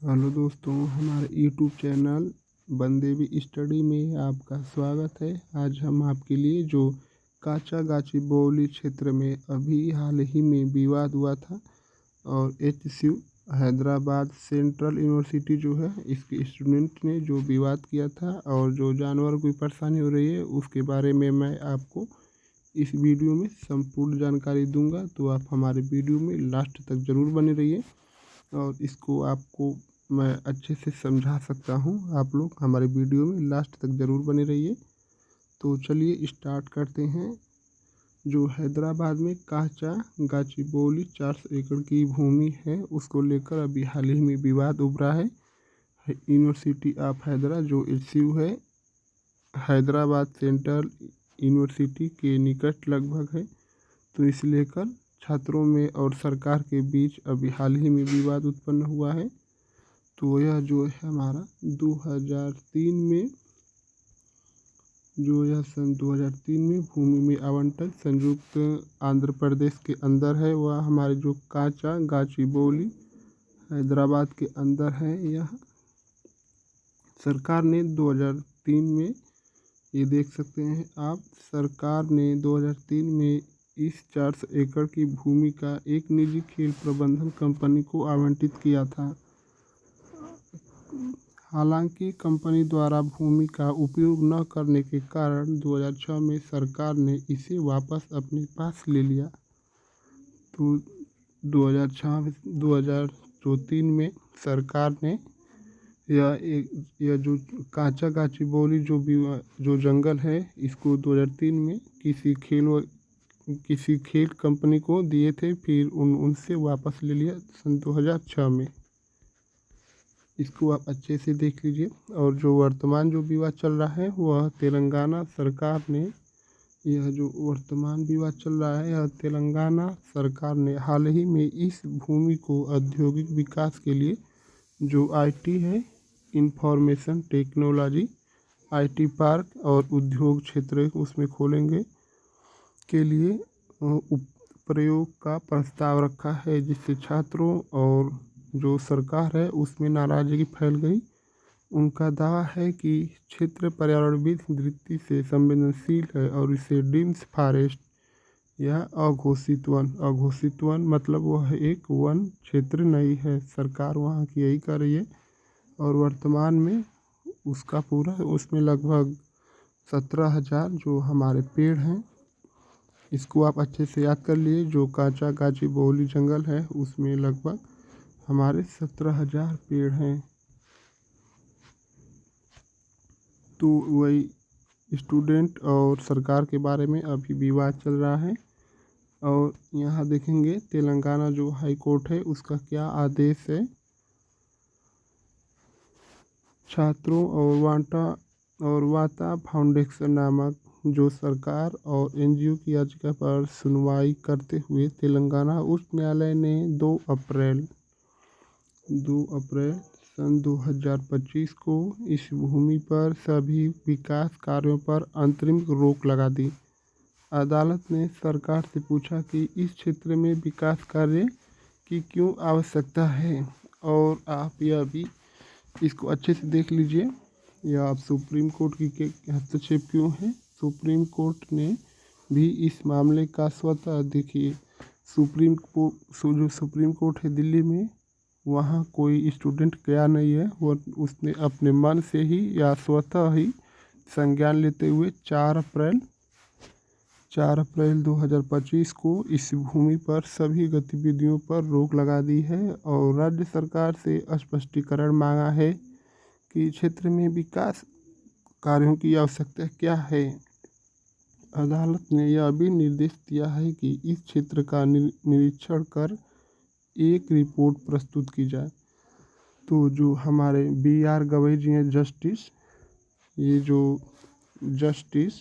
Hello दोस्तों, हमारे YouTube channel Bandevi study में आपका स्वागत है। आज हम आपके लिए जो काचागाची बौली क्षेत्र में अभी हाल ही में विवाद हुआ था और HCU हैदराबाद सेंट्रल यूनिवर्सिटी जो है इसके स्टूडेंट ने जो विवाद किया था और जो जानवरों की परेशानी हो रही है उसके बारे में मैं आपको इस वीडियो में संपूर्ण जानकारी दूंगा। तो आप हमारे वीडियो में लास्ट तक ज़रूर बने रहिए और इसको आपको मैं अच्छे से समझा सकता हूँ। आप लोग हमारे वीडियो में लास्ट तक ज़रूर बने रहिए। तो चलिए स्टार्ट करते हैं। जो हैदराबाद में काचा गाचीबौली 400 एकड़ की भूमि है उसको लेकर अभी हाल ही में विवाद उभरा है। यूनिवर्सिटी ऑफ हैदरा जो HCU है हैदराबाद सेंट्रल यूनिवर्सिटी के निकट लगभग है। तो इसे लेकर छात्रों में और सरकार के बीच अभी हाल ही में विवाद उत्पन्न हुआ है। तो यह जो है हमारा 2003 में सन 2003 में भूमि में आवंटन संयुक्त आंध्र प्रदेश के अंदर है। वह हमारे जो काचा गाचीबौली हैदराबाद के अंदर है। यह सरकार ने 2003 में, ये देख सकते हैं आप, सरकार ने 2003 में इस 400 एकड़ की भूमि का एक निजी खेल प्रबंधन कंपनी को आवंटित किया था। हालांकि कंपनी द्वारा भूमि का उपयोग न करने के कारण 2006 में सरकार ने इसे वापस अपने पास ले लिया। तो 2003 में सरकार ने यह जो काचा गाचीबौली जो जंगल है इसको 2003 में किसी खेल कंपनी को दिए थे। फिर उनसे वापस ले लिया सन 2006 में। इसको आप अच्छे से देख लीजिए। और जो वर्तमान जो विवाद चल रहा है वह तेलंगाना सरकार ने, यह जो वर्तमान विवाद चल रहा है यह तेलंगाना सरकार ने हाल ही में इस भूमि को औद्योगिक विकास के लिए जो IT है, इंफॉर्मेशन टेक्नोलॉजी IT पार्क और उद्योग क्षेत्र उसमें खोलेंगे के लिए प्रयोग का प्रस्ताव रखा है, जिससे छात्रों और जो सरकार है उसमें नाराजगी फैल गई। उनका दावा है कि क्षेत्र पर्यावरणविद दृष्टि से संवेदनशील है और इसे डिम्स फॉरेस्ट या अघोषित वन मतलब वह एक वन क्षेत्र नहीं है। सरकार वहाँ की यही कर रही है और वर्तमान में उसका पूरा उसमें लगभग 17,000 जो हमारे पेड़ हैं। इसको आप अच्छे से याद कर लिए। जो काचा गाचीबौली जंगल है उसमें लगभग हमारे 17,000 पेड़ हैं। तो वही स्टूडेंट और सरकार के बारे में अभी विवाद चल रहा है। और यहाँ देखेंगे तेलंगाना जो हाई कोर्ट है उसका क्या आदेश है। छात्रों और वाता फाउंडेशन नामक जो सरकार और NGO की याचिका पर सुनवाई करते हुए तेलंगाना उच्च न्यायालय ने 2 अप्रैल सन 2025 को इस भूमि पर सभी विकास कार्यों पर अंतरिम रोक लगा दी। अदालत ने सरकार से पूछा कि इस क्षेत्र में विकास कार्य की क्यों आवश्यकता है। और आप यह भी इसको अच्छे से देख लीजिए। यह आप सुप्रीम कोर्ट की हस्तक्षेप क्यों है। सुप्रीम कोर्ट ने भी इस मामले का स्वतः देखिए, जो सुप्रीम कोर्ट है दिल्ली में, वहाँ कोई स्टूडेंट गया नहीं है। वो उसने अपने मन से ही या स्वतः ही संज्ञान लेते हुए 4 अप्रैल 2025 को इस भूमि पर सभी गतिविधियों पर रोक लगा दी है और राज्य सरकार से स्पष्टीकरण मांगा है कि क्षेत्र में विकास कार्यों की आवश्यकता क्या है। अदालत ने यह भी निर्देश दिया है कि इस क्षेत्र का निरीक्षण कर एक रिपोर्ट प्रस्तुत की जाए। तो जो हमारे BR गवई जी हैं जस्टिस, ये जो जस्टिस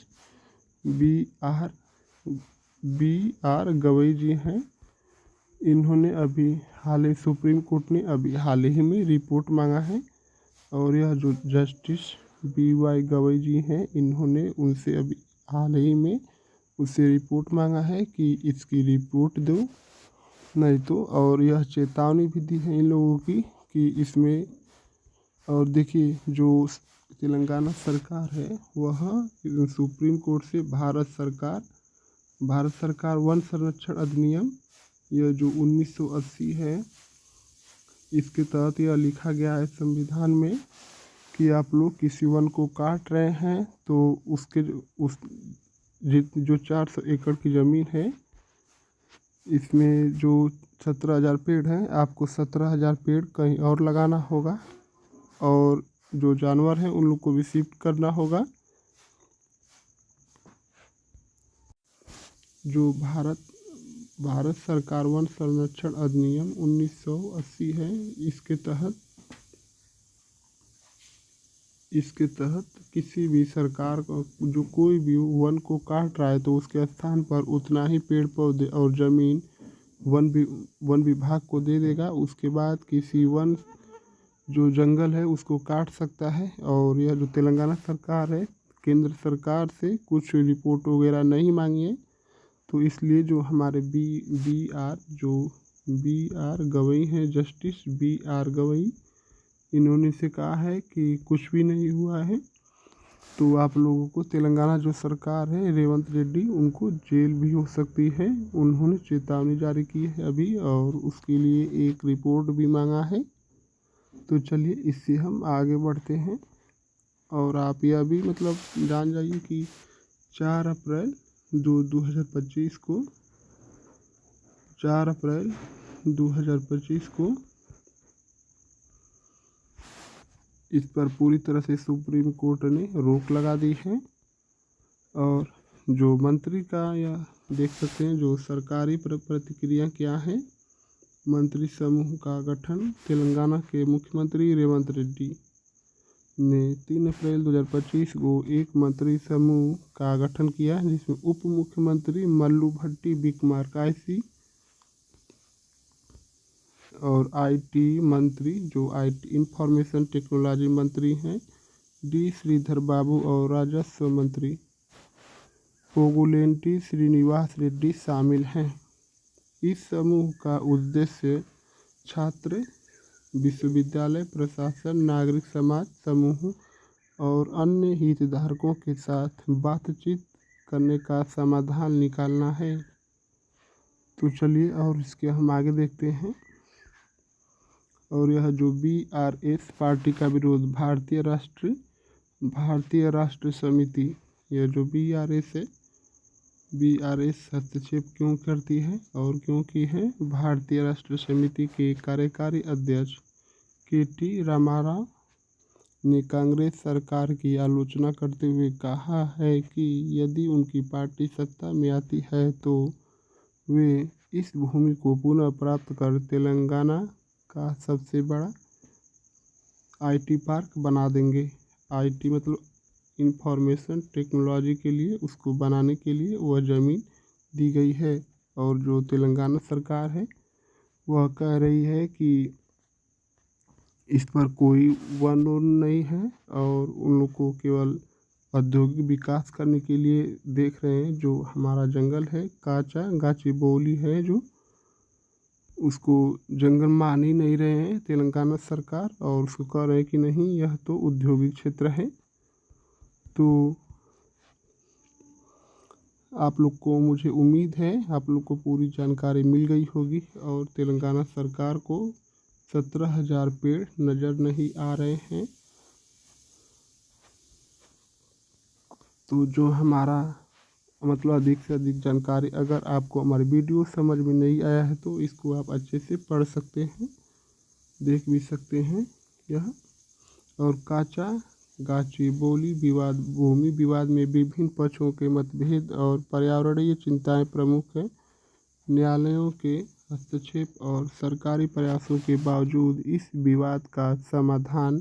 BR गवई जी हैं, इन्होंने अभी सुप्रीम कोर्ट ने अभी हाल ही में रिपोर्ट मांगा है। और यह जो जस्टिस BY गवई जी हैं इन्होंने उनसे अभी हाल ही में उससे रिपोर्ट मांगा है कि इसकी रिपोर्ट दो, नहीं तो। और यह चेतावनी भी दी है इन लोगों की कि इसमें, और देखिए जो तेलंगाना सरकार है वह सुप्रीम कोर्ट से भारत सरकार वन संरक्षण अधिनियम यह जो 1980 है, इसके तहत यह लिखा गया है संविधान में कि आप लोग किसी वन को काट रहे हैं तो उसके उस जो 400 एकड़ की ज़मीन है, इसमें जो 17,000 पेड़ हैं, आपको 17,000 पेड़ कहीं और लगाना होगा, और जो जानवर हैं उन लोग को भी शिफ्ट करना होगा। जो भारत सरकार वन संरक्षण अधिनियम 1980 है, इसके तहत किसी भी सरकार को जो कोई भी वन को काट रहा है तो उसके स्थान पर उतना ही पेड़ पौधे और ज़मीन वन विभाग को दे देगा। उसके बाद किसी वन जो जंगल है उसको काट सकता है। और यह जो तेलंगाना सरकार है, केंद्र सरकार से कुछ रिपोर्ट वगैरह नहीं मांगी है, तो इसलिए जो हमारे बी आर गवई हैं, जस्टिस बी आर गवई, इन्होंने से कहा है कि कुछ भी नहीं हुआ है, तो आप लोगों को तेलंगाना जो सरकार है रेवंत रेड्डी, उनको जेल भी हो सकती है। उन्होंने चेतावनी जारी की है अभी, और उसके लिए एक रिपोर्ट भी मांगा है। तो चलिए इससे हम आगे बढ़ते हैं, और आप यह भी मतलब जान जाइए कि 4 अप्रैल 2025 को इस पर पूरी तरह से सुप्रीम कोर्ट ने रोक लगा दी है। और जो मंत्री का यह देख सकते हैं जो सरकारी प्रतिक्रिया क्या है। मंत्री समूह का गठन। तेलंगाना के मुख्यमंत्री रेवंत रेड्डी ने 3 अप्रैल 2025 को एक मंत्री समूह का गठन किया, जिसमें उप मुख्यमंत्री मल्लू भट्टी विक्रमार्काइसी और आईटी मंत्री जो आईटी इंफॉर्मेशन टेक्नोलॉजी मंत्री हैं डी श्रीधर बाबू और राजस्व मंत्री पोगुलेंटी श्रीनिवास रेड्डी शामिल हैं। इस समूह का उद्देश्य छात्र, विश्वविद्यालय प्रशासन, नागरिक समाज समूह और अन्य हितधारकों के साथ बातचीत करने का समाधान निकालना है। तो चलिए और इसके हम आगे देखते हैं। और यह जो BRS पार्टी का विरोध, भारतीय राष्ट्र समिति, यह जो BRS है, BRS हस्तक्षेप क्यों करती है और क्यों की है। भारतीय राष्ट्र समिति के कार्यकारी अध्यक्ष KT रामाराव ने कांग्रेस सरकार की आलोचना करते हुए कहा है कि यदि उनकी पार्टी सत्ता में आती है तो वे इस भूमि को पुनः प्राप्त कर तेलंगाना का सबसे बड़ा IT पार्क बना देंगे। IT मतलब इंफॉर्मेशन टेक्नोलॉजी के लिए, उसको बनाने के लिए वह ज़मीन दी गई है। और जो तेलंगाना सरकार है वह कह रही है कि इस पर कोई वन नहीं है और उन लोग को केवल औद्योगिक विकास करने के लिए देख रहे हैं। जो हमारा जंगल है, काचा गाची बोली है, जो उसको जंगल मान ही नहीं रहे हैं तेलंगाना सरकार, और उसको कह रहे हैं कि नहीं यह तो औद्योगिक क्षेत्र है। तो आप लोग को, मुझे उम्मीद है आप लोग को पूरी जानकारी मिल गई होगी। और तेलंगाना सरकार को 17,000 पेड़ नज़र नहीं आ रहे हैं। तो जो हमारा मतलब अधिक से अधिक जानकारी, अगर आपको हमारी वीडियो समझ में नहीं आया है तो इसको आप अच्छे से पढ़ सकते हैं, देख भी सकते हैं यह। और काचा गाची बोली विवाद, भूमि विवाद में विभिन्न पक्षों के मतभेद और पर्यावरणीय चिंताएं प्रमुख हैं। न्यायालयों के हस्तक्षेप और सरकारी प्रयासों के बावजूद इस विवाद का समाधान,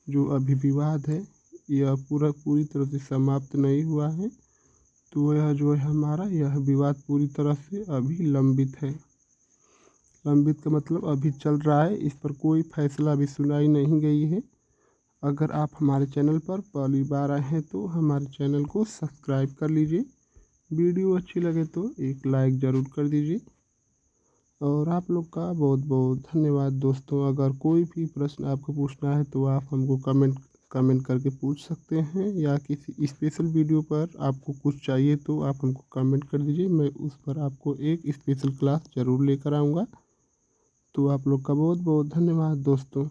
जो अभी विवाद है, यह पूरी तरह से समाप्त नहीं हुआ है। तो यह जो है हमारा यह विवाद पूरी तरह से अभी लंबित है। लंबित का मतलब अभी चल रहा है, इस पर कोई फैसला अभी सुनाई नहीं गई है। अगर आप हमारे चैनल पर पहली बार आए हैं तो हमारे चैनल को सब्सक्राइब कर लीजिए। वीडियो अच्छी लगे तो एक लाइक ज़रूर कर दीजिए। और आप लोग का बहुत बहुत धन्यवाद दोस्तों। अगर कोई भी प्रश्न आपको पूछना है तो आप हमको कमेंट करके पूछ सकते हैं, या किसी स्पेशल वीडियो पर आपको कुछ चाहिए तो आप हमको कमेंट कर दीजिए, मैं उस पर आपको एक स्पेशल क्लास ज़रूर लेकर आऊँगा। तो आप लोग का बहुत बहुत धन्यवाद दोस्तों।